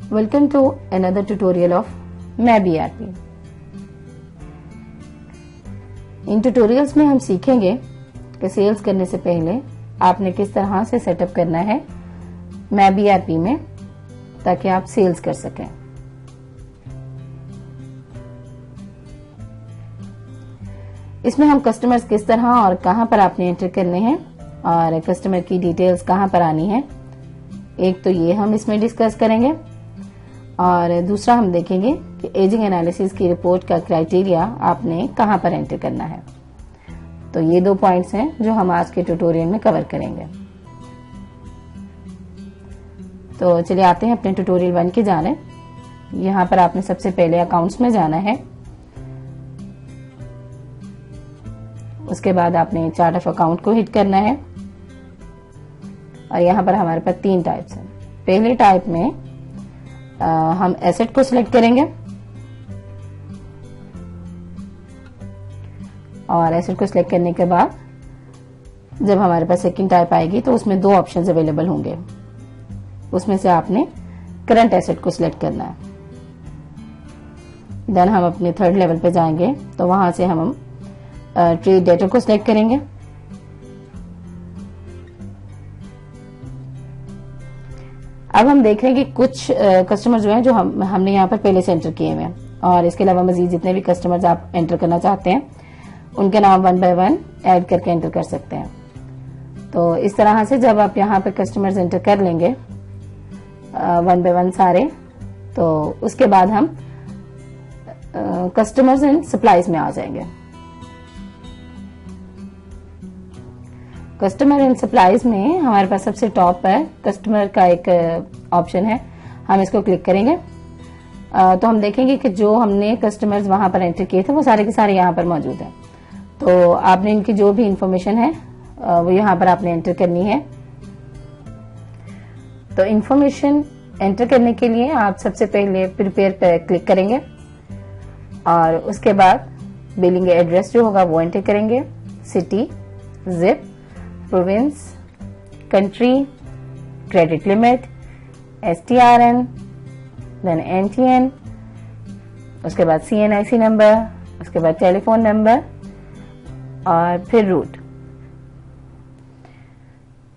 Welcome to another tutorial of Map ERP. In tutorials में हम सीखेंगे कि सेल्स करने से पहले आपने किस तरह से सेटअप करना है मैप ERP में ताकि आप सेल्स कर सकें। इसमें हम कस्टमर्स किस तरह और कहां पर आपने एंटर करने हैं और कस्टमर की डिटेल्स कहां पर आनी है, एक तो ये हम इसमें डिस्कस करेंगे और दूसरा हम देखेंगे कि एजिंग एनालिसिस की रिपोर्ट का क्राइटेरिया आपने कहां पर एंटर करना है। तो ये दो पॉइंट्स हैं जो हम आज के ट्यूटोरियल में कवर करेंगे। तो चलिए आते हैं अपने ट्यूटोरियल 1 की जानिब। यहाँ पर आपने सबसे पहले अकाउंट्स में जाना है, उसके बाद आपने चार्ट ऑफ अकाउंट को हिट करना है और यहाँ पर हमारे पास 3 टाइप्स हैं। पहले टाइप में हम एसेट को सिलेक्ट करेंगे और एसेट को सिलेक्ट करने के बाद जब हमारे पास सेकंड टाइप आएगी तो उसमें 2 ऑप्शंस अवेलेबल होंगे। उसमें से आपने करंट एसेट को सिलेक्ट करना है। देन हम अपने थर्ड लेवल पे जाएंगे तो वहां से हम ट्रेड डेटर को सिलेक्ट करेंगे। अब हम देख रहे हैं कि कुछ कस्टमर जो हैं जो हमने यहाँ पर पहले से एंटर किए हुए हैं और इसके अलावा मजीद जितने भी कस्टमर्स आप एंटर करना चाहते हैं उनके नाम 1 बाय 1 ऐड करके एंटर कर सकते हैं। तो इस तरह से जब आप यहाँ पे कस्टमर्स एंटर कर लेंगे 1 बाय 1 सारे, तो उसके बाद हम कस्टमर्स एंड सप्लाईज में आ जाएंगे। कस्टमर एंड सप्लाईज में हमारे पास सबसे टॉप पर कस्टमर का एक ऑप्शन है, हम इसको क्लिक करेंगे तो हम देखेंगे कि जो हमने कस्टमर्स वहां पर एंटर किए थे वो सारे के सारे यहाँ पर मौजूद हैं। तो आपने इनकी जो भी इंफॉर्मेशन है वो यहाँ पर आपने एंटर करनी है। तो इंफॉर्मेशन एंटर करने के लिए आप सबसे पहले प्रिपेयर पर क्लिक करेंगे और उसके बाद बिलिंग एड्रेस जो होगा वो एंटर करेंगे, city, zip, province, country, credit limit, STRN, then NTN, उसके बाद CNIC नंबर, उसके बाद टेलीफोन नंबर और फिर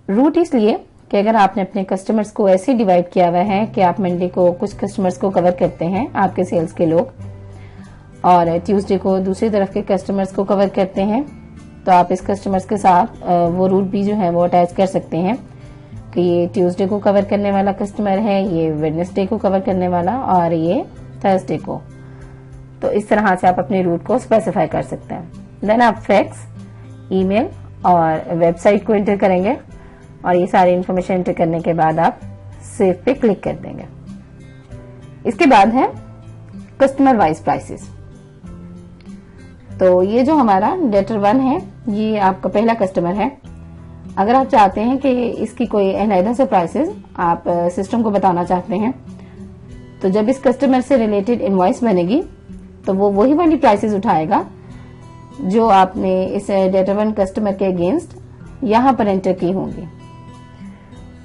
रूट इसलिए कि अगर आपने अपने कस्टमर्स को ऐसे डिवाइड किया हुआ है कि आप मंडे को कुछ कस्टमर्स को कवर करते हैं आपके सेल्स के लोग और ट्यूसडे को दूसरी तरफ के कस्टमर्स को कवर करते हैं, तो आप इस कस्टमर्स के साथ वो रूट भी जो है वो अटैच कर सकते हैं कि ये ट्यूसडे को कवर करने वाला कस्टमर है, ये वेडनेसडे को कवर करने वाला और ये थर्सडे को। तो इस तरह से आप अपने रूट को स्पेसिफाई कर सकते हैं। देन आप फैक्स, ईमेल और वेबसाइट को एंटर करेंगे और ये सारी इंफॉर्मेशन एंटर करने के बाद आप सेव पे क्लिक कर देंगे। इसके बाद है कस्टमर वाइज प्राइसेस। तो ये जो हमारा डेटर 1 है ये आपका पहला कस्टमर है। अगर आप चाहते हैं कि इसकी कोई एनालिसिस से प्राइसेस आप सिस्टम को बताना चाहते हैं तो जब इस कस्टमर से रिलेटेड इनवॉइस बनेगी तो वो वही वाली प्राइसेस उठाएगा जो आपने इस डेटर 1 कस्टमर के अगेंस्ट यहां पर एंटर की होंगी।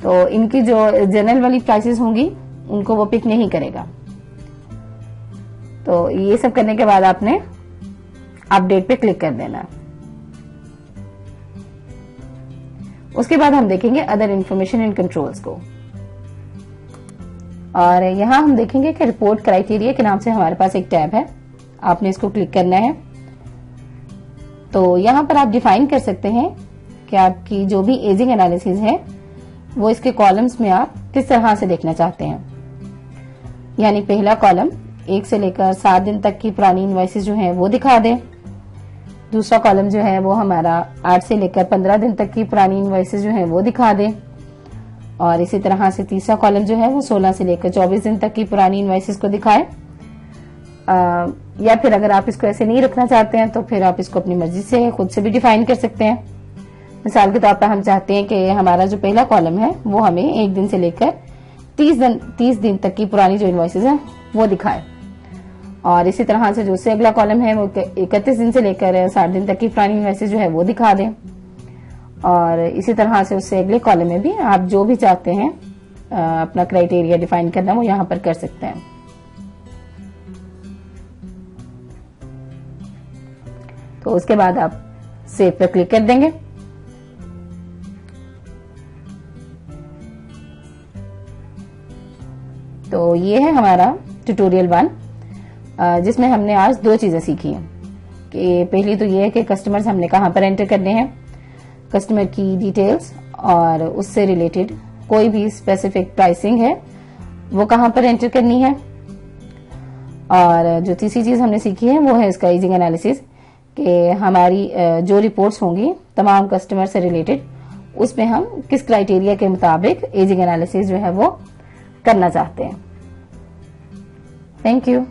तो इनकी जो जनरल वाली प्राइसेस होंगी उनको वो पिक नहीं करेगा। तो ये सब करने के बाद आपने अपडेट पे क्लिक कर देना। उसके बाद हम देखेंगे अदर इंफॉर्मेशन एंड कंट्रोल्स को और यहां हम देखेंगे कि रिपोर्ट क्राइटेरिया के नाम से हमारे पास एक टैब है, आपने इसको क्लिक करना है। तो यहां पर आप डिफाइन कर सकते हैं कि आपकी जो भी एजिंग एनालिसिस है वो इसके कॉलम्स में आप किस तरह से देखना चाहते हैं। यानी पहला कॉलम 1 से लेकर 7 दिन तक की पुरानी इनवॉइसेस जो है वो दिखा दे, दूसरा कॉलम जो है वो हमारा 8 से लेकर 15 दिन तक की पुरानी इनवॉइसेस जो है वो दिखा दे और इसी तरह से तीसरा कॉलम जो है वो 16 से लेकर 24 दिन तक की पुरानी इनवॉइसेस को दिखाए। या फिर अगर आप इसको ऐसे नहीं रखना चाहते हैं तो फिर आप इसको अपनी मर्जी से खुद से भी डिफाइन कर सकते हैं। मिसाल के तौर पर हम चाहते हैं कि हमारा जो पहला कॉलम है वो हमें 1 दिन से लेकर 30 दिन तक की पुरानी जो इनवॉइसेस हैं वो दिखाए और इसी तरह से जो उससे अगला कॉलम है वो 31 दिन से लेकर 60 दिन तक की पुरानी इनवॉइसेस जो है वो दिखा दें और इसी तरह से उससे अगले कॉलम में भी आप जो भी चाहते हैं अपना क्राइटेरिया डिफाइन करना वो यहाँ पर कर सकते हैं। तो उसके बाद आप सेव पर क्लिक कर देंगे। तो ये है हमारा ट्यूटोरियल 1, जिसमें हमने आज 2 चीजें सीखी हैं कि पहली तो ये है कि कस्टमर्स हमने कहाँ पर एंटर करने हैं, कस्टमर की डिटेल्स और उससे रिलेटेड कोई भी स्पेसिफिक प्राइसिंग है वो कहाँ पर एंटर करनी है। और जो तीसरी चीज हमने सीखी है वो है इसका एजिंग एनालिसिस, कि हमारी जो रिपोर्ट्स होंगी तमाम कस्टमर से रिलेटेड उसमें हम किस क्राइटेरिया के मुताबिक एजिंग एनालिसिस जो है वो करना चाहते हैं। Thank you.